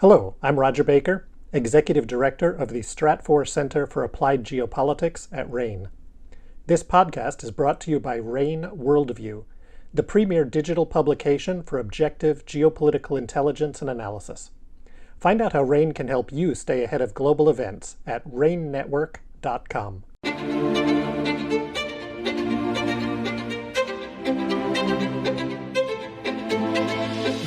Hello, I'm Roger Baker, Executive Director of the Stratfor Center for Applied Geopolitics at RANE. This podcast is brought to you by RANE Worldview, the premier digital publication for objective geopolitical intelligence and analysis. Find out how RANE can help you stay ahead of global events at ranenetwork.com.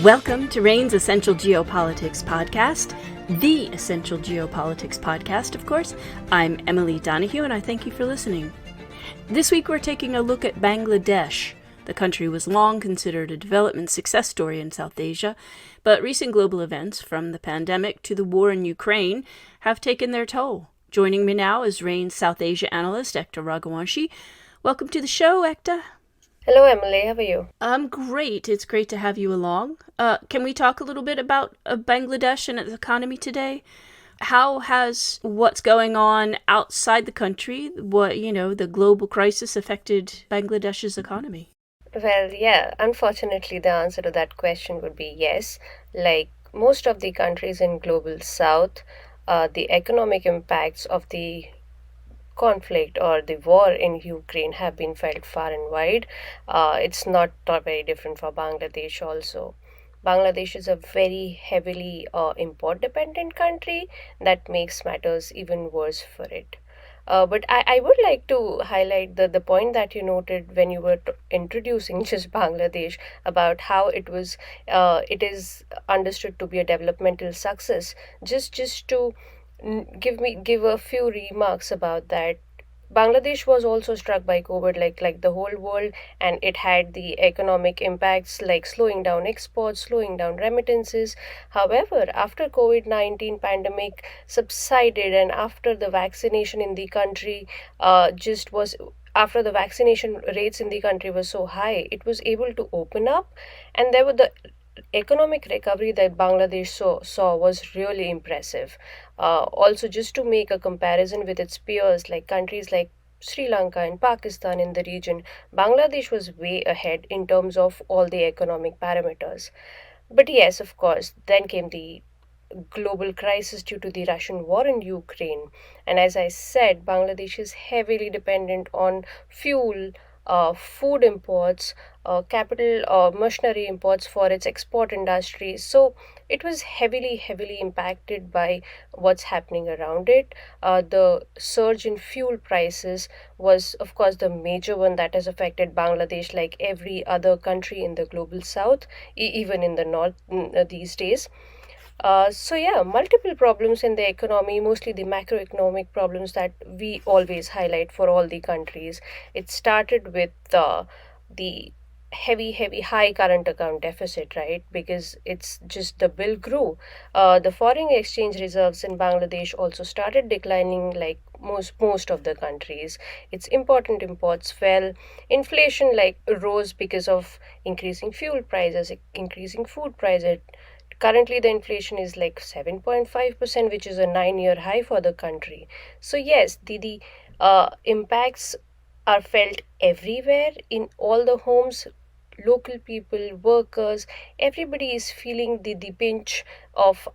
Welcome to RANE's Essential Geopolitics podcast, the Essential Geopolitics podcast, of course. I'm Emily Donahue, and I thank you for listening. This week we're taking a look at Bangladesh. The country was long considered a development success story in South Asia, but recent global events, from the pandemic to the war in Ukraine, have taken their toll. Joining me now is RANE's South Asia analyst, Ekta Raghuwanshi. Welcome to the show, Ekta. Hello, Emily. How are you? I'm great. It's great to have you along. Can we talk a little bit about Bangladesh and its economy today? How has what's going on outside the country, the global crisis, affected Bangladesh's economy? Well, yeah, unfortunately, the answer to that question would be yes. Like most of the countries in global south, the economic impacts of the conflict or the war in Ukraine have been felt far and wide. It's not very different for Bangladesh also. Bangladesh is a very heavily import dependent country that makes matters even worse for it. But I would like to highlight the point that you noted when you were introducing just Bangladesh about how it is understood to be a developmental success. Just to give a few remarks about that. Bangladesh was also struck by COVID like the whole world, and it had the economic impacts like slowing down exports, slowing down remittances. However, after COVID-19 pandemic subsided and after the vaccination in the country just was after the vaccination rates in the country were so high, it was able to open up, and there were the economic recovery that Bangladesh saw was really impressive. Also, just to make a comparison with its peers, like countries like Sri Lanka and Pakistan in the region, Bangladesh was way ahead in terms of all the economic parameters. But yes, of course, then came the global crisis due to the Russian war in Ukraine. And as I said, Bangladesh is heavily dependent on fuel, food imports, capital or machinery imports for its export industry. So it was heavily impacted by what's happening around it. The surge in fuel prices was, of course, the major one that has affected Bangladesh, like every other country in the global south, even in the north these days. Multiple problems in the economy, mostly the macroeconomic problems that we always highlight for all the countries. It started with the heavy, high current account deficit, right? Because it's just the bill grew. The foreign exchange reserves in Bangladesh also started declining, like most of the countries. Its important imports fell. Inflation like rose because of increasing fuel prices, increasing food prices. Currently, the inflation is like 7.5%, which is a 9-year high for the country. So, yes, the impacts are felt everywhere in all the homes. Local people, workers, everybody is feeling the pinch of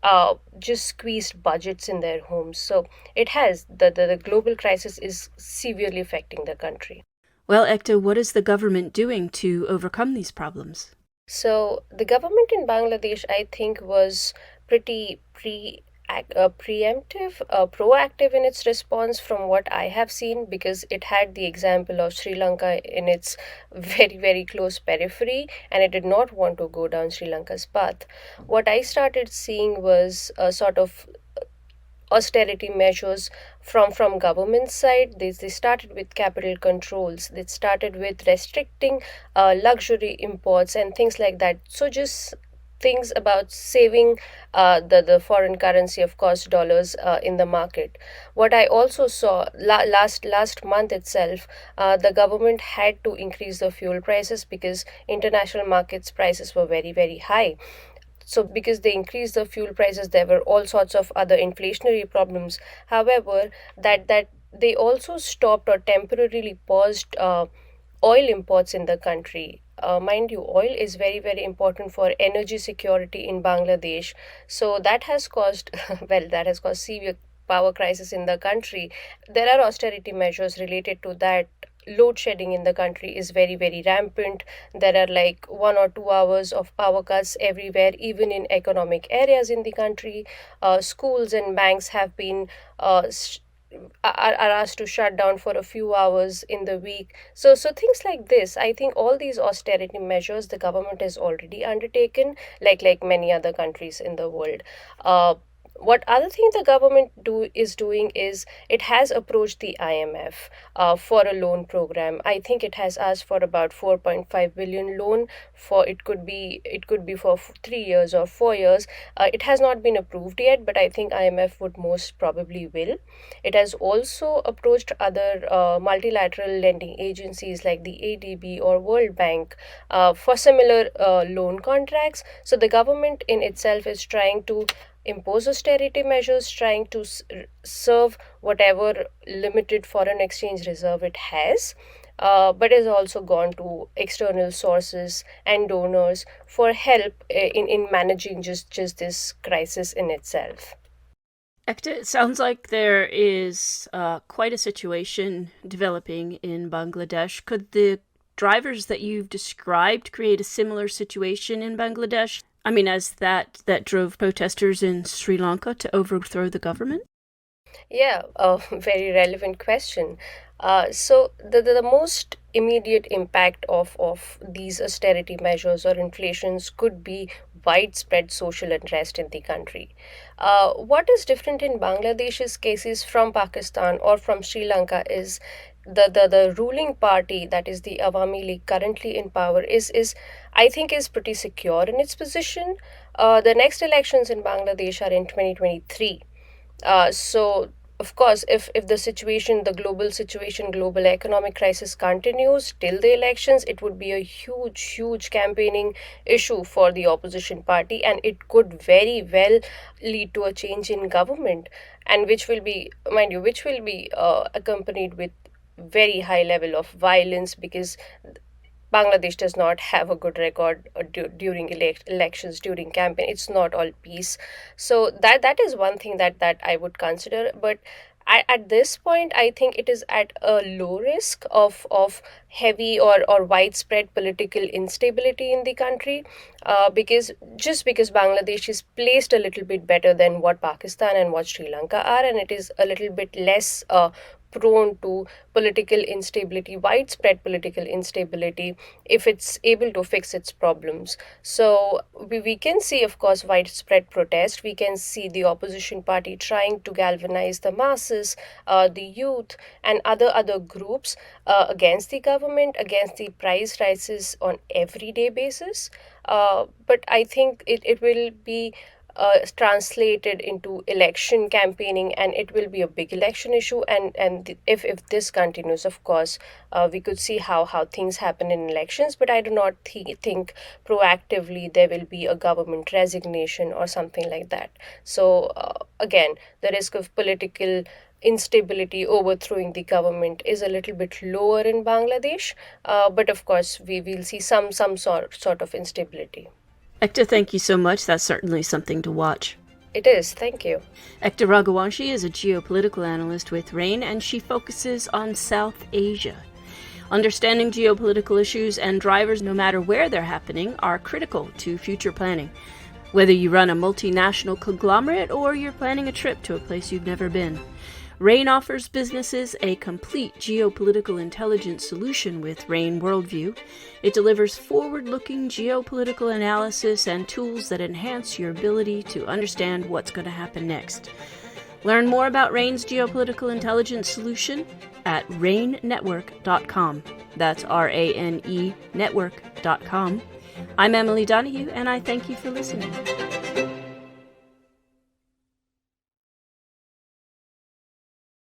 just squeezed budgets in their homes. So, the global crisis is severely affecting the country. Well, Ekta, what is the government doing to overcome these problems? So the government in Bangladesh, I think, was pretty preemptive, proactive in its response from what I have seen, because it had the example of Sri Lanka in its very close periphery, and it did not want to go down Sri Lanka's path. What I started seeing was a sort of austerity measures from government side. They started with capital controls. They started with restricting luxury imports and things like that. So just things about saving the foreign currency, of course, dollars in the market. What I also saw last month itself, the government had to increase the fuel prices because international markets prices were very high. So because they increased the fuel prices, there were all sorts of other inflationary problems. However, that they also stopped or temporarily paused oil imports in the country. mind you, oil is very, very important for energy security in Bangladesh. So that has caused, well, that has caused severe power crisis in the country. There are austerity measures related to that. Load shedding in the country is very, very rampant. There are like 1 or 2 hours of power cuts everywhere, even in economic areas in the country. Schools and banks have been are asked to shut down for a few hours in the week. So things like this, I think all these austerity measures the government has already undertaken, like many other countries in the world. What other thing the government is doing is it has approached the IMF for a loan program. I think it has asked for about 4.5 billion loan. For it could be for 3 years or 4 years. It has not been approved yet, but I think IMF would most probably will. It has also approached other multilateral lending agencies like the ADB or World Bank for similar loan contracts. So the government in itself is trying to impose austerity measures, trying to serve whatever limited foreign exchange reserve it has, but has also gone to external sources and donors for help in managing just this crisis in itself. Ekta, it sounds like there is quite a situation developing in Bangladesh. Could the drivers that you've described create a similar situation in Bangladesh? I mean, as that drove protesters in Sri Lanka to overthrow the government? Yeah, a very relevant question. So the most immediate impact of these austerity measures or inflations could be widespread social unrest in the country. What is different in Bangladesh's cases from Pakistan or from Sri Lanka is the ruling party, that is the Awami League currently in power, is I think is pretty secure in its position. The next elections in Bangladesh are in 2023. So of course, if the situation, the global situation, global economic crisis continues till the elections, it would be a huge campaigning issue for the opposition party, and it could very well lead to a change in government, and which will be, mind you, which will be accompanied with very high level of violence, because Bangladesh does not have a good record during elections, during campaign. It's not all peace. So that is one thing that I would consider. But at this point, I think it is at a low risk of heavy or widespread political instability in the country, because Bangladesh is placed a little bit better than what Pakistan and what Sri Lanka are, and it is a little bit less prone to political instability, widespread political instability, if it's able to fix its problems. So we can see, of course, widespread protest. We can see the opposition party trying to galvanize the masses, the youth, and other groups against the government, against the price rises on everyday basis. But I think it will be translated into election campaigning, and it will be a big election issue, and if this continues, of course, we could see how things happen in elections, but I do not think proactively there will be a government resignation or something like that. So again, the risk of political instability overthrowing the government is a little bit lower in Bangladesh, but of course we will see some sort of instability. Ekta, thank you so much. That's certainly something to watch. It is. Thank you. Ekta Raghuwanshi is a geopolitical analyst with RANE, and she focuses on South Asia. Understanding geopolitical issues and drivers, no matter where they're happening, are critical to future planning. Whether you run a multinational conglomerate or you're planning a trip to a place you've never been, RANE offers businesses a complete geopolitical intelligence solution with RANE Worldview. It delivers forward-looking geopolitical analysis and tools that enhance your ability to understand what's going to happen next. Learn more about RANE's geopolitical intelligence solution at ranenetwork.com. That's RANE network.com. I'm Emily Donahue, and I thank you for listening.